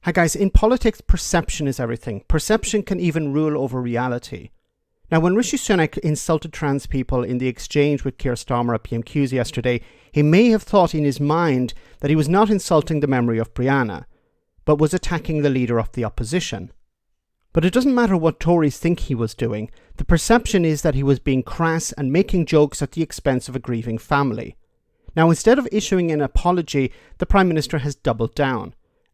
Hi guys, in politics, perception is everything. Perception can even rule over reality. Now, when Rishi Sunak insulted trans people in the exchange with Keir Starmer at PMQs yesterday, he may have thought in his mind that he was not insulting the memory of Brianna, but was attacking the leader of the opposition. But it doesn't matter what Tories think he was doing. The perception is that he was being crass and making jokes at the expense of a grieving family. Now, instead of issuing an apology, the Prime Minister has doubled down,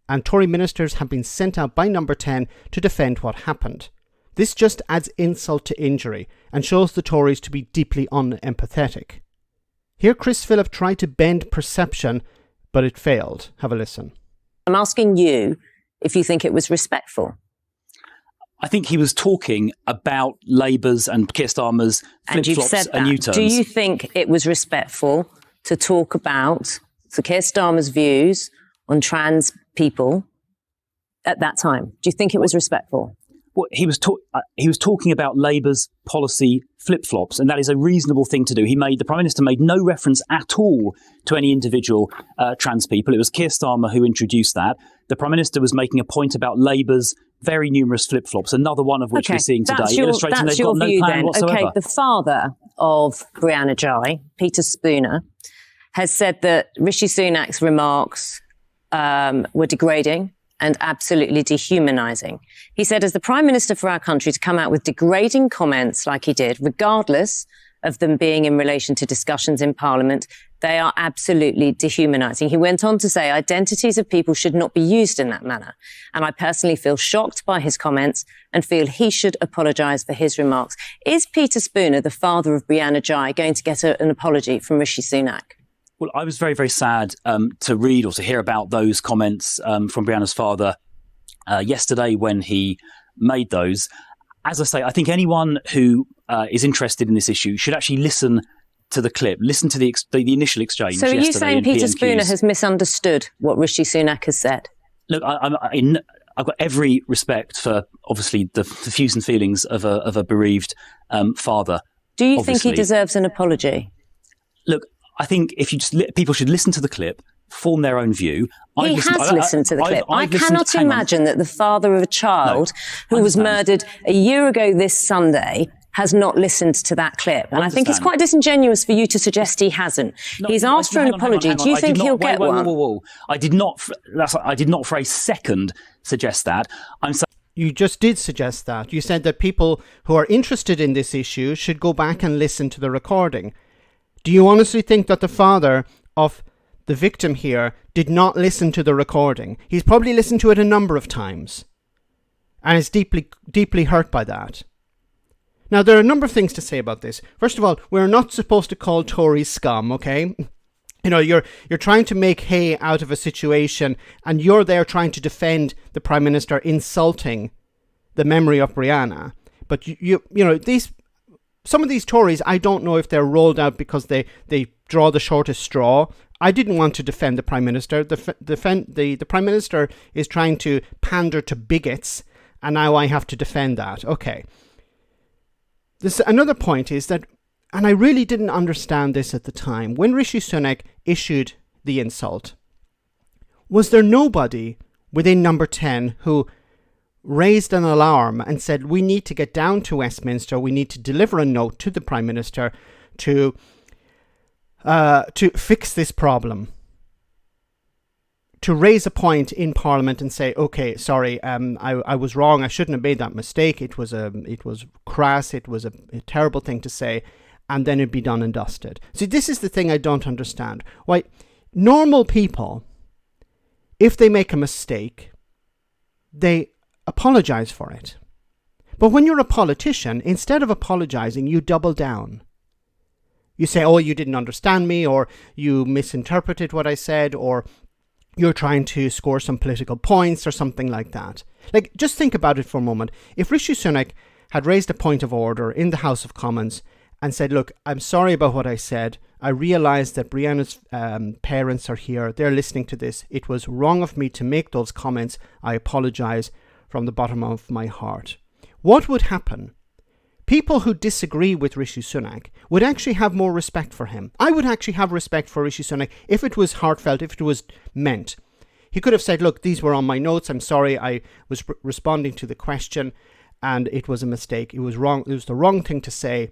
and Tory ministers have been sent out by Number 10 to defend what happened. This just adds insult to injury and shows the Tories to be deeply unempathetic. Here Chris Philp tried to bend perception, but it failed. Have a listen. I'm asking you if you think it was respectful. I think he was talking about Labour's and Keir Starmer's flip-flops and U-turns. Do you think it was respectful to talk about Keir Starmer's views on trans people at that time? Do you think it was respectful? Well, he was talking about Labour's policy flip-flops, and that is a reasonable thing to do. The Prime Minister made no reference at all to any individual trans people. It was Keir Starmer who introduced that. The Prime Minister was making a point about Labour's very numerous flip-flops, another one of which we're seeing today, illustrating they've got no plan whatsoever. Okay, the father of Brianna Ghey, Peter Spooner, has said that Rishi Sunak's remarks were degrading and absolutely dehumanising. He said, as the Prime Minister for our country, to come out with degrading comments like he did, regardless of them being in relation to discussions in Parliament, they are absolutely dehumanising. He went on to say identities of people should not be used in that manner. And I personally feel shocked by his comments and feel he should apologise for his remarks. Is Peter Spooner, the father of Brianna Ghey, going to get an apology from Rishi Sunak? Well, I was very, very sad to read or to hear about those comments from Brianna's father yesterday when he made those. As I say, I think anyone who is interested in this issue should actually listen to the clip, listen to the initial exchange. So are you saying Peter PMQs. Spooner has misunderstood what Rishi Sunak has said? Look, I've got every respect for, obviously, the views and feelings of a bereaved father. Do you think he deserves an apology? Look, I think if you people should listen to the clip, form their own view. He has listened to the clip. I cannot imagine that the father of a child who was murdered a year ago this Sunday has not listened to that clip. And I think it's quite disingenuous for you to suggest he hasn't. He's asked for an apology. Do you think he'll get one? I did not for a second suggest that. You just did suggest that. You said that people who are interested in this issue should go back and listen to the recording. Do you honestly think that the father of the victim here did not listen to the recording? He's probably listened to it a number of times and is deeply, deeply hurt by that. Now, there are a number of things to say about this. First of all, we're not supposed to call Tories scum, okay? You know, you're trying to make hay out of a situation and you're there trying to defend the Prime Minister insulting the memory of Brianna. But, you know, some of these Tories, I don't know if they're rolled out because they draw the shortest straw. I didn't want to defend the Prime Minister. The Prime Minister is trying to pander to bigots, and now I have to defend that. Okay. Another point is that, and I really didn't understand this at the time, when Rishi Sunak issued the insult, was there nobody within Number 10 who raised an alarm and said, we need to get down to Westminster, we need to deliver a note to the Prime Minister to fix this problem, to raise a point in Parliament and say, okay, sorry, I was wrong, I shouldn't have made that mistake, it was crass, it was a terrible thing to say, and then it'd be done and dusted. See, this is the thing I don't understand. Why, normal people, if they make a mistake, they apologize for it. But when you're a politician, instead of apologizing, you double down. You say, oh, you didn't understand me, or you misinterpreted what I said, or you're trying to score some political points or something like that. Like, just think about it for a moment. If Rishi Sunak had raised a point of order in the House of Commons and said, look, I'm sorry about what I said. I realise that Brianna's parents are here. They're listening to this. It was wrong of me to make those comments. I apologise from the bottom of my heart. What would happen? People who disagree with Rishi Sunak would actually have more respect for him. I would actually have respect for Rishi Sunak if it was heartfelt, if it was meant. He could have said, look, these were on my notes. I'm sorry. I was responding to the question and it was a mistake. It was wrong. It was the wrong thing to say.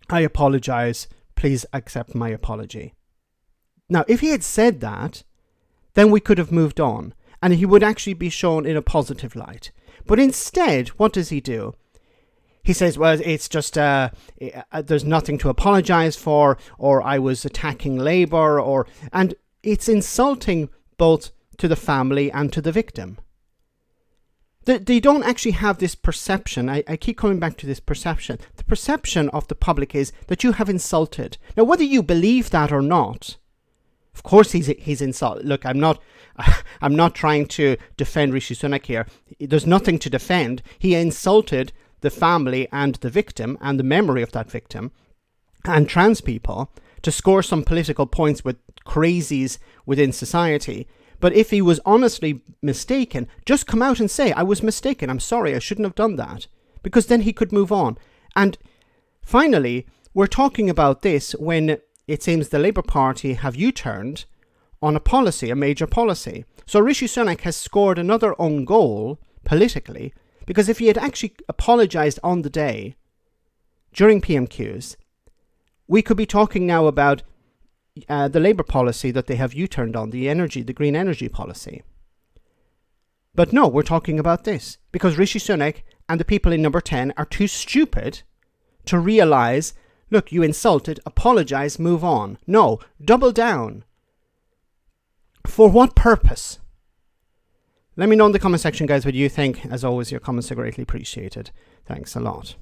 I apologize. Please accept my apology. Now, if he had said that, then we could have moved on and he would actually be shown in a positive light. But instead, what does he do? He says, well, it's just, there's nothing to apologize for, or I was attacking Labour, and it's insulting both to the family and to the victim. They don't actually have this perception. I keep coming back to this perception. The perception of the public is that you have insulted. Now, whether you believe that or not, of course he's insulted. Look, I'm not trying to defend Rishi Sunak here. There's nothing to defend. He insulted the family and the victim and the memory of that victim and trans people to score some political points with crazies within society. But if he was honestly mistaken, just come out and say, I was mistaken. I'm sorry. I shouldn't have done that. Because then he could move on. And finally, we're talking about this when it seems the Labour Party have U-turned on a policy, a major policy. So Rishi Sunak has scored another own goal politically, because if he had actually apologised on the day during PMQs, we could be talking now about the Labour policy that they have U-turned on, the green energy policy. But no, we're talking about this because Rishi Sunak and the people in number 10 are too stupid to realise, look, you insulted, apologise, move on. No, double down. For what purpose? Let me know in the comment section, guys, what you think. As always, your comments are greatly appreciated. Thanks a lot.